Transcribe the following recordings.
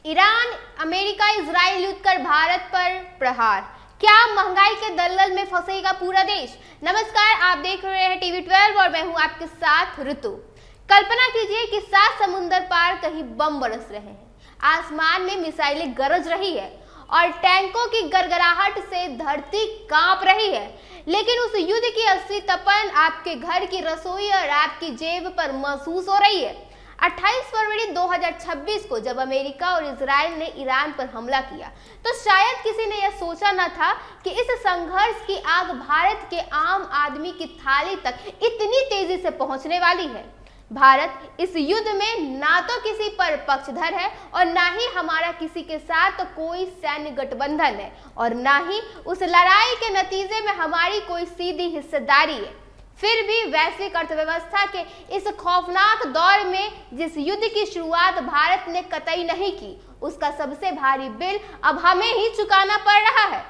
Iran, America, Israel युद्ध कर भारत पर प्रहार। क्या महंगाई के दलदल में फंसेगा पूरा देश? नमस्कार, आप देख रहे हैं टीवी 12 और मैं हूं आपके साथ ऋतु। कल्पना कीजिए कि 7 समुंदर पार कहीं बम बरस रहे हैं, आसमान में मिसाइलें गरज रही है और टैंकों की गड़गड़ाहट से धरती कांप रही है। लेकिन उस युद्ध की असली तपन आपके घर की रसोई और आपकी जेब पर महसूस हो रही है। 28 फरवरी 2026 को जब अमेरिका और इजराइल ने ईरान पर हमला किया तो शायद किसी ने यह सोचा न था कि इस संघर्ष की आग भारत के आम आदमी की थाली तक इतनी तेजी से पहुंचने वाली है। भारत इस युद्ध में ना तो किसी पर पक्षधर है और ना ही हमारा किसी के साथ कोई सैन्य गठबंधन है और ना ही उस लड़ाई के नतीजे में हमारी कोई सीधी हिस्सेदारी है। फिर भी वैश्विक अर्थव्यवस्था के इस खौफनाक दौर में जिस युद्ध की शुरुआत भारत ने कतई नहीं की, उसका सबसे भारी बिल अब हमें ही चुकाना पड़ रहा है।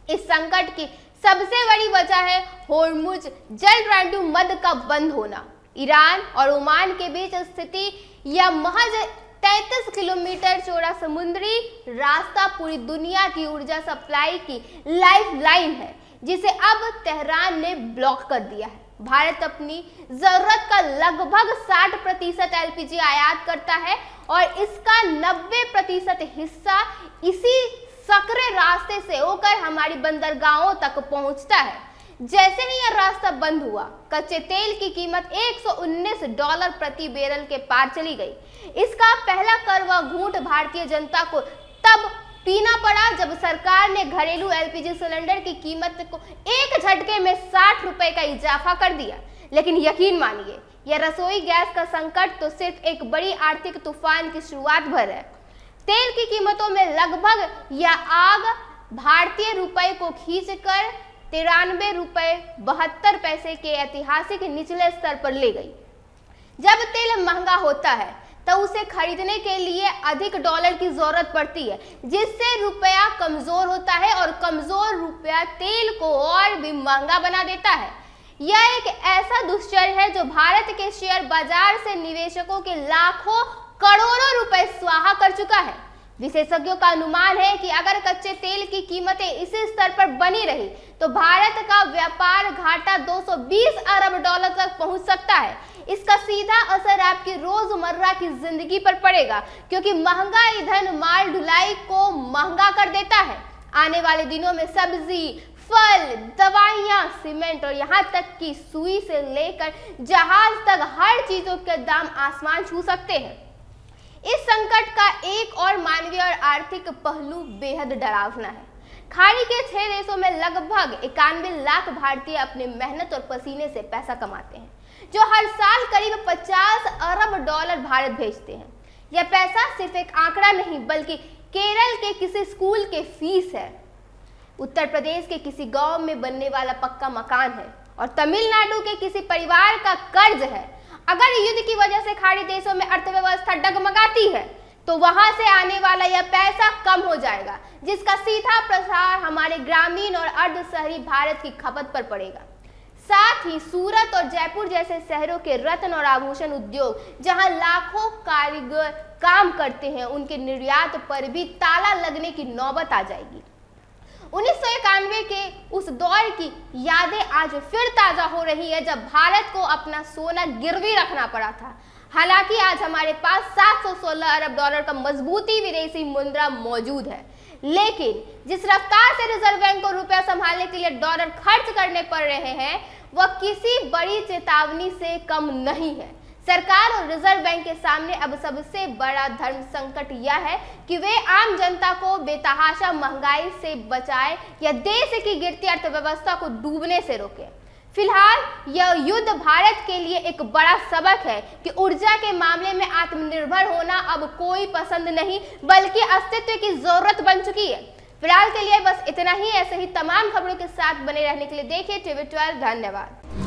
इस संकट की सबसे बड़ी वजह है होर्मुज जलग्रांडू मध्य का बंद होना। ईरान और ओमान के बीच स्थिति यह महज 33 किलोमीटर चौड़ा समुद्री रास्ता पूरी दुनिया की ऊर्जा सप्लाई की लाइफलाइन है, जिसे अब तेहरान ने ब्लॉक कर दिया है। भारत अपनी जरूरत का लगभग 60% एलपीजी आयात करता है और इसका 90% हिस्सा इसी सकरे रास्ते से होकर हमारी बंदरगाहों तक पहुंचता है। जैसे ही यह रास्ता बंद हुआ, कच्चे तेल की कीमत $119 प्रति बैरल के पार चली गई। इसका पहला कड़वा घूंट भारतीय जनता को तब पीना पड़ा जब सरकार ने घरेलू एलपीजी सिलेंडर की कीमत को एक झटके में 60 रुपए का इजाफा कर दिया। लेकिन यकीन मानिए, यह रसोई गैस का संकट तो सिर्फ एक बड़ी आर्थिक तूफान की शुरुआत भर है। तेल की कीमतों में लगभग यह आग भारतीय रुपए को खींचकर ₹93.72 के ऐतिहासिक निचले स्तर पर ले गई। जब तेल महंगा होता है तो उसे खरीदने के लिए अधिक डॉलर की जरूरत पड़ती है, जिससे रुपया कमजोर होता है और कमजोर रुपया तेल को और भी महंगा बना देता है। यह एक ऐसा दुश्चर्य है जो भारत के शेयर बाजार से निवेशकों के लाखों करोड़ों रुपए स्वाहा कर चुका है। विशेषज्ञों का अनुमान है कि अगर कच्चे तेल की कीमतें इसी स्तर पर बनी रही तो भारत का व्यापार घाटा $220 अरब तक पहुंच सकता है। इसका सीधा असर आपकी रोजमर्रा की जिंदगी पर पड़ेगा, क्योंकि महंगा ईंधन माल ढुलाई को महंगा कर देता है। आने वाले दिनों में सब्जी, फल, दवाइयां, सीमेंट और यहाँ तक कि सुई से लेकर जहाज तक हर चीजों के दाम आसमान छू सकते हैं। इस संकट का एक और मानवीय और आर्थिक पहलू बेहद डरावना है। खाड़ी के 6 देशों में लगभग 91 लाख भारतीय अपने मेहनत और पसीने से पैसा कमाते हैं, जो हर साल करीब $50 अरब भारत भेजते हैं। यह पैसा सिर्फ एक आंकड़ा नहीं, बल्कि केरल के किसी स्कूल के फीस है, उत्तर प्रदेश के किसी गांव में बनने वाला पक्का मकान है और तमिलनाडु के किसी परिवार का कर्ज है। अगर युद्ध की वजह से खाड़ी देशों में अर्थव्यवस्था डगमगाती है तो वहां से आने वाला यह पैसा कम हो जाएगा, जिसका सीधा प्रसार हमारे ग्रामीण और अर्ध शहरी भारत की खपत पर पड़ेगा। साथ ही सूरत और जयपुर जैसे शहरों के रत्न और आभूषण उद्योग, जहां लाखों कारीगर काम करते हैं, उनके निर्यात पर भी ताला लगने की नौबत आ जाएगी। 1991 के उस दौर की यादें आज फिर ताजा हो रही है जब भारत को अपना सोना गिरवी रखना पड़ा था। हालांकि आज हमारे पास $716 अरब का मजबूती विदेशी मुद्रा मौजूद है, लेकिन जिस रफ्तार से रिजर्व बैंक को रुपया संभालने के लिए डॉलर खर्च करने पड़ रहे हैं, वह किसी बड़ी चेतावनी से कम नहीं है। सरकार और रिजर्व बैंक के सामने अब सबसे बड़ा धर्म संकट यह है कि वे आम जनता को बेतहाशा महंगाई से बचाए या देश की गिरती अर्थव्यवस्था को डूबने से रोके। फिलहाल यह युद्ध भारत के लिए एक बड़ा सबक है कि ऊर्जा के मामले में आत्मनिर्भर होना अब कोई पसंद नहीं, बल्कि अस्तित्व की जरूरत बन चुकी है। फिलहाल के लिए बस इतना ही। ऐसे ही तमाम खबरों के साथ बने रहने के लिए देखिए टीवी 12। धन्यवाद।